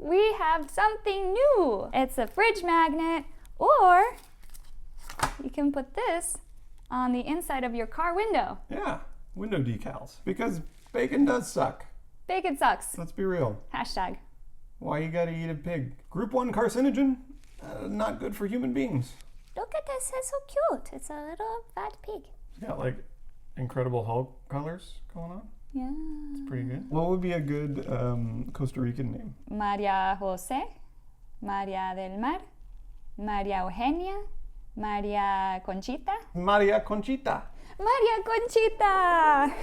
we have something new. It's a fridge magnet, or you can put this on the inside of your car window. Yeah, window decals. Because bacon does suck. Bacon sucks. Let's be real. Hashtag. Why you gotta eat a pig? Group 1 carcinogen? Not good for human beings. Look at this, it's so cute. It's a little fat pig. It's got like Incredible Hulk colors going on. Yeah. It's pretty good. What would be a good Costa Rican name? María José, María del Mar, María Eugenia, María Conchita. Maria Conchita. María Conchita!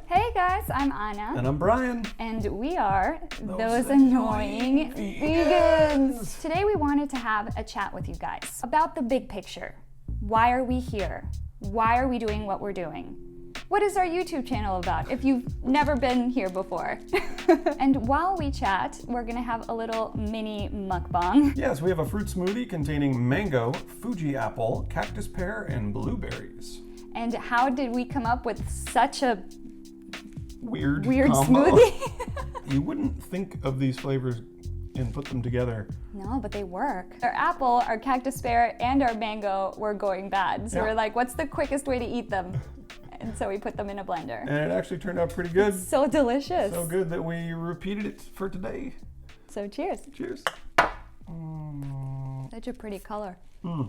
Hey guys, I'm Anna. And I'm Brian. And we are those annoying vegans. Today we wanted to have a chat with you guys about the big picture. Why are we here? Why are we doing what we're doing? What is our YouTube channel about if you've never been here before? And while we chat, we're gonna have a little mini mukbang. Yes, we have a fruit smoothie containing mango, Fuji apple, cactus pear, and blueberries. And how did we come up with such a weird combo? Smoothie? You wouldn't think of these flavors and put them together. No, but they work. Our apple, our cactus pear, and our mango were going bad. So we're like, what's the quickest way to eat them? And so we put them in a blender. And it actually turned out pretty good. It's so delicious. So good that we repeated it for today. So cheers. Cheers. Such a pretty color.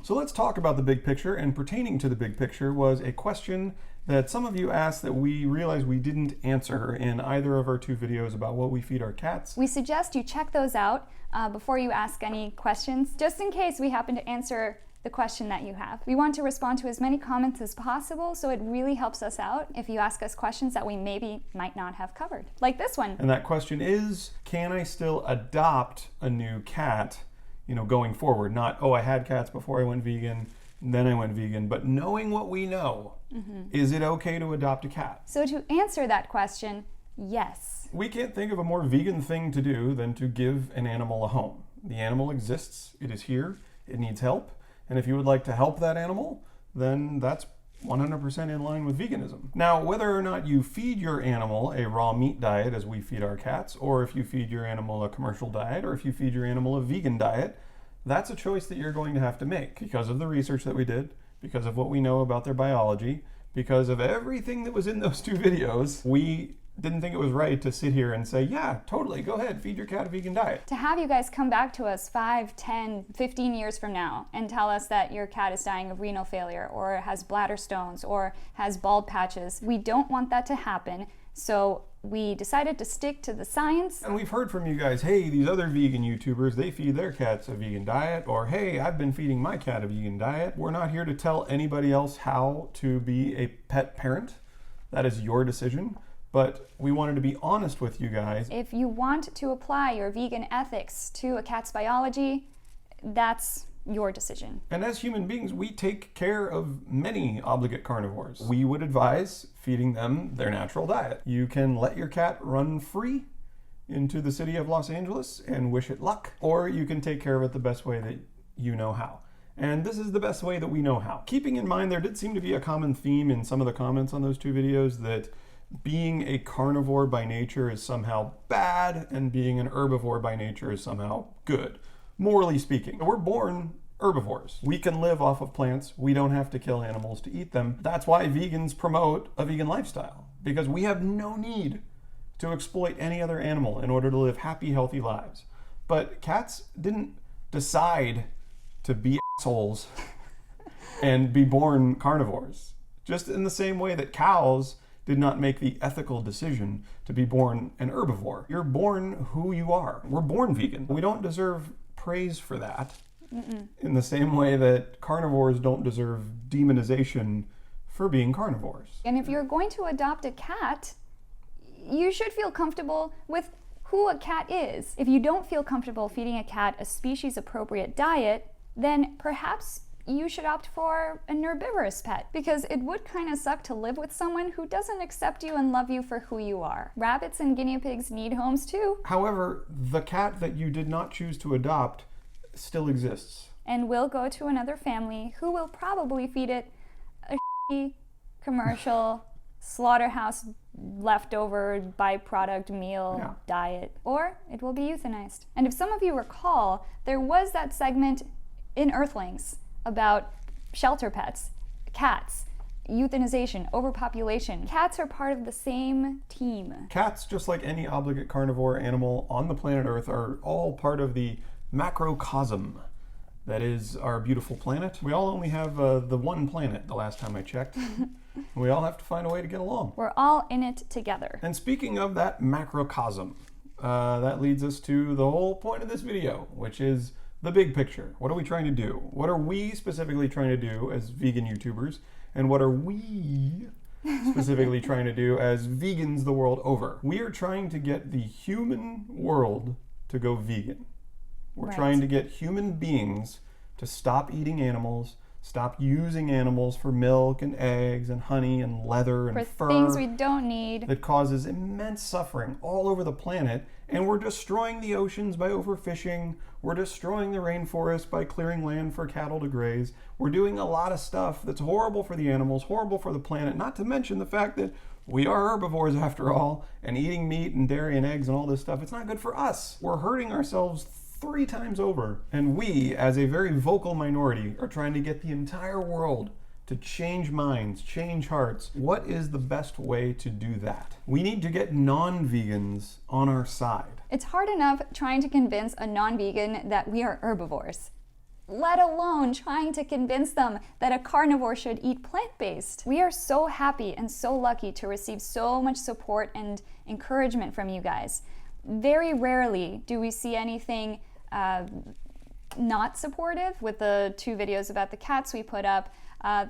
So let's talk about the big picture, and pertaining to the big picture was a question that some of you asked that we realized we didn't answer in either of our two videos about what we feed our cats. We suggest you check those out before you ask any questions, just in case we happen to answer the question that you have. We want to respond to as many comments as possible, so it really helps us out if you ask us questions that we might not have covered, like this one. And that question is, can I still adopt a new cat, going forward? Not, I had cats before I went vegan, then I went vegan, but knowing what we know, is it okay to adopt a cat? So to answer that question, yes. We can't think of a more vegan thing to do than to give an animal a home. The animal exists, it is here, it needs help. And if you would like to help that animal, then that's 100% in line with veganism. Now, whether or not you feed your animal a raw meat diet as we feed our cats, or if you feed your animal a commercial diet, or if you feed your animal a vegan diet, that's a choice that you're going to have to make because of the research that we did, because of what we know about their biology, because of everything that was in those two videos. We didn't think it was right to sit here and say, yeah, totally, go ahead, feed your cat a vegan diet. To have you guys come back to us 5, 10, 15 years from now and tell us that your cat is dying of renal failure or has bladder stones or has bald patches, we don't want that to happen. So we decided to stick to the science. And we've heard from you guys, hey, these other vegan YouTubers, they feed their cats a vegan diet, or hey, I've been feeding my cat a vegan diet. We're not here to tell anybody else how to be a pet parent. That is your decision. But we wanted to be honest with you guys. If you want to apply your vegan ethics to a cat's biology, that's your decision. And as human beings, we take care of many obligate carnivores. We would advise feeding them their natural diet. You can let your cat run free into the city of Los Angeles and wish it luck, or you can take care of it the best way that you know how. And this is the best way that we know how. Keeping in mind, there did seem to be a common theme in some of the comments on those two videos that being a carnivore by nature is somehow bad and being an herbivore by nature is somehow good, morally speaking. We're born herbivores. We can live off of plants. We don't have to kill animals to eat them. That's why vegans promote a vegan lifestyle, because we have no need to exploit any other animal in order to live happy, healthy lives. But cats didn't decide to be assholes and be born carnivores. Just in the same way that cows did not make the ethical decision to be born an herbivore. You're born who you are. We're born vegan. We don't deserve praise for that. In the same way that carnivores don't deserve demonization for being carnivores. And if you're going to adopt a cat, you should feel comfortable with who a cat is. If you don't feel comfortable feeding a cat a species-appropriate diet, then perhaps you should opt for an herbivorous pet, because it would kind of suck to live with someone who doesn't accept you and love you for who you are. Rabbits and guinea pigs need homes too. However, the cat that you did not choose to adopt still exists. And will go to another family who will probably feed it a commercial slaughterhouse leftover byproduct meal diet, or it will be euthanized. And if some of you recall, there was that segment in Earthlings about shelter pets, cats, euthanization, overpopulation. Cats are part of the same team. Cats, just like any obligate carnivore animal on the planet Earth, are all part of the macrocosm that is our beautiful planet. We all only have the one planet, the last time I checked. We all have to find a way to get along. We're all in it together. And speaking of that macrocosm, that leads us to the whole point of this video, which is the big picture. What are we trying to do? What are we specifically trying to do as vegan YouTubers? And what are we specifically trying to do as vegans the world over? We are trying to get the human world to go vegan. We're trying to get human beings to stop eating animals, stop using animals for milk and eggs and honey and leather and fur. For things we don't need. That causes immense suffering all over the planet. And we're destroying the oceans by overfishing. We're destroying the rainforest by clearing land for cattle to graze. We're doing a lot of stuff that's horrible for the animals, horrible for the planet, not to mention the fact that we are herbivores after all, and eating meat and dairy and eggs and all this stuff, it's not good for us. We're hurting ourselves 3 times over. And we, as a very vocal minority, are trying to get the entire world to change minds, change hearts. What is the best way to do that? We need to get non-vegans on our side. It's hard enough trying to convince a non-vegan that we are herbivores, let alone trying to convince them that a carnivore should eat plant-based. We are so happy and so lucky to receive so much support and encouragement from you guys. Very rarely do we see anything not supportive. With the 2 videos about the cats we put up,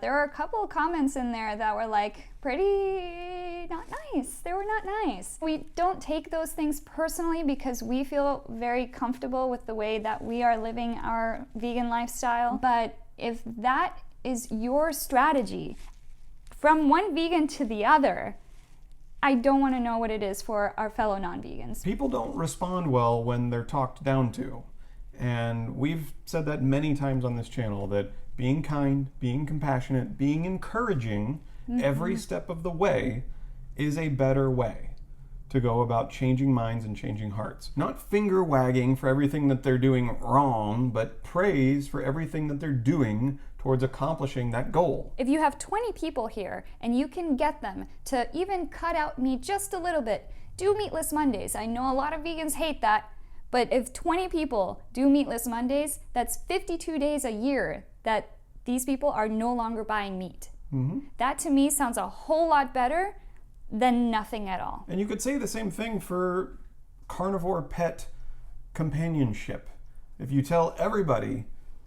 there are a couple of comments in there that were like pretty not nice. They were not nice. We don't take those things personally because we feel very comfortable with the way that we are living our vegan lifestyle. But if that is your strategy from one vegan to the other, I don't want to know what it is for our fellow non-vegans. People don't respond well when they're talked down to. And we've said that many times on this channel, that being kind, being compassionate, being encouraging every step of the way is a better way to go about changing minds and changing hearts. Not finger wagging for everything that they're doing wrong, but praise for everything that they're doing towards accomplishing that goal. If you have 20 people here and you can get them to even cut out meat just a little bit, do Meatless Mondays. I know a lot of vegans hate that, but if 20 people do Meatless Mondays, that's 52 days a year that these people are no longer buying meat. That to me sounds a whole lot better than nothing at all. And you could say the same thing for carnivore pet companionship. If you tell everybody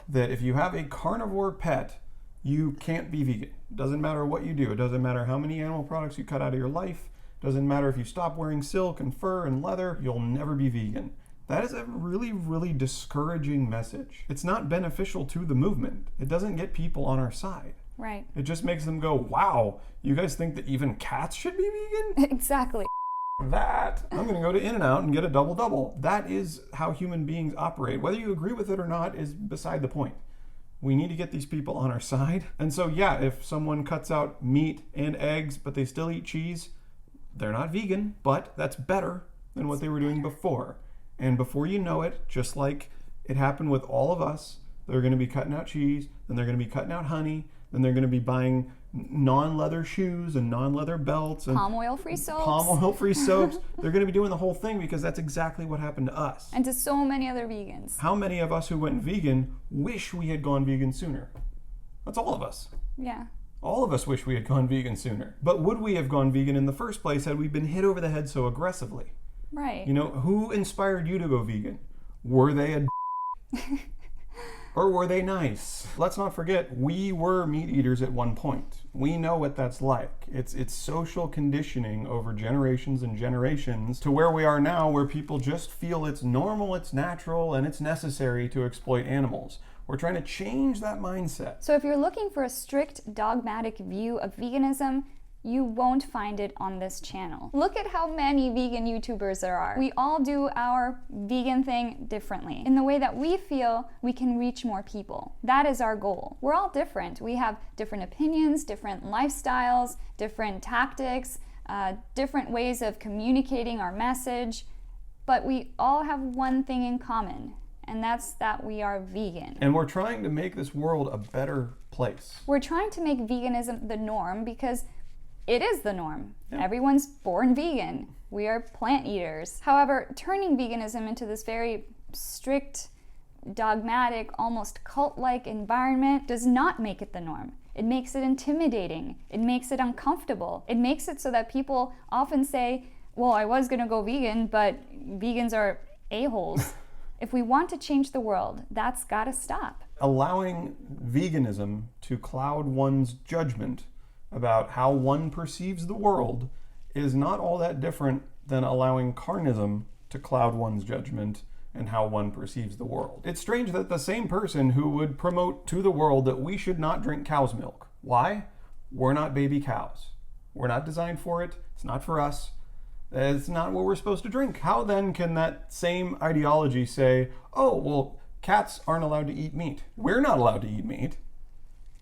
that if you have a carnivore pet, you can't be vegan. It doesn't matter what you do. It doesn't matter how many animal products you cut out of your life. It doesn't matter if you stop wearing silk and fur and leather, you'll never be vegan. That is a really, really discouraging message. It's not beneficial to the movement. It doesn't get people on our side. Right. It just makes them go, wow, you guys think that even cats should be vegan? Exactly. That, I'm gonna go to In-N-Out and get a double-double. That is how human beings operate. Whether you agree with it or not is beside the point. We need to get these people on our side. And so yeah, if someone cuts out meat and eggs, but they still eat cheese, they're not vegan, but that's better than what they were doing before. And before you know it, just like it happened with all of us, they're gonna be cutting out cheese, then they're gonna be cutting out honey, then they're gonna be buying non-leather shoes and non-leather belts and palm oil-free soaps. Palm oil-free soaps. They're gonna be doing the whole thing because that's exactly what happened to us. And to so many other vegans. How many of us who went vegan wish we had gone vegan sooner? That's all of us. Yeah. All of us wish we had gone vegan sooner. But would we have gone vegan in the first place had we been hit over the head so aggressively? Right. You know, who inspired you to go vegan? Were they a or were they nice? Let's not forget, we were meat eaters at one point. We know what that's like. It's social conditioning over generations and generations to where we are now, where people just feel it's normal, it's natural, and it's necessary to exploit animals. We're trying to change that mindset. So if you're looking for a strict dogmatic view of veganism, you won't find it on this channel. Look at how many vegan YouTubers there are. We all do our vegan thing differently, in the way that we feel we can reach more people. That is our goal. We're all different. We have different opinions, different lifestyles, different tactics, different ways of communicating our message, but we all have one thing in common, and that's that we are vegan. And we're trying to make this world a better place. We're trying to make veganism the norm because it is the norm. Yeah. Everyone's born vegan. We are plant eaters. However, turning veganism into this very strict, dogmatic, almost cult-like environment does not make it the norm. It makes it intimidating. It makes it uncomfortable. It makes it so that people often say, well, I was gonna go vegan, but vegans are a-holes. If we want to change the world, that's gotta stop. Allowing veganism to cloud one's judgment about how one perceives the world is not all that different than allowing carnism to cloud one's judgment and how one perceives the world. It's strange that the same person who would promote to the world that we should not drink cow's milk. Why? We're not baby cows. We're not designed for it. It's not for us. It's not what we're supposed to drink. How then can that same ideology say, oh, well, cats aren't allowed to eat meat? We're not allowed to eat meat,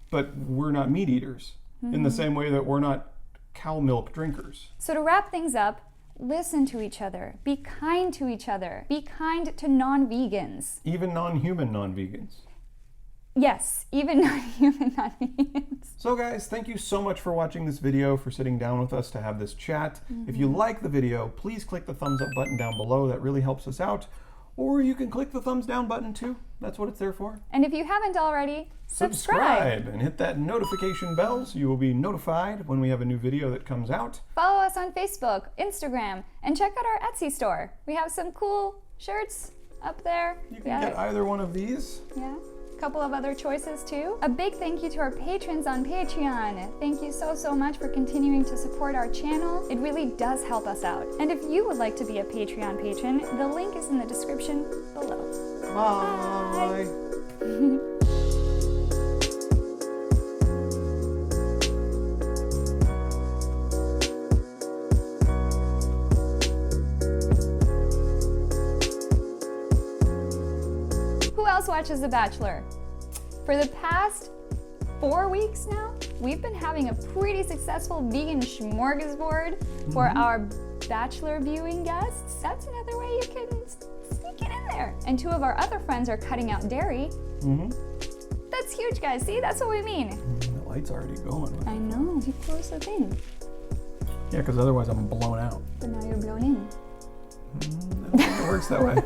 but we're not meat eaters in the same way that we're not cow milk drinkers. So to wrap things up, listen to each other. Be kind to each other. Be kind to non-vegans. Even non-human non-vegans. Yes, even non-human non-vegans. So guys, thank you so much for watching this video, for sitting down with us to have this chat. If you like the video, please click the thumbs up button down below. That really helps us out. Or you can click the thumbs down button too. That's what it's there for. And if you haven't already, subscribe. And hit that notification bell so you will be notified when we have a new video that comes out. Follow us on Facebook, Instagram, and check out our Etsy store. We have some cool shirts up there. You can get either one of these. Yeah. Couple of other choices too. A big thank you to our patrons on Patreon. Thank you so much for continuing to support our channel. It really does help us out. And if you would like to be a Patreon patron, the link is in the description below. Bye. Who else watches The Bachelor? For the past 4 weeks now, we've been having a pretty successful vegan smorgasbord for our Bachelor viewing guests. That's another way you can sneak it in there. And 2 of our other friends are cutting out dairy. That's huge, guys. See, that's what we mean. The light's already going. I know. You close the thing. Yeah, because otherwise I'm blown out. But now you're blown in. I don't think it works that way.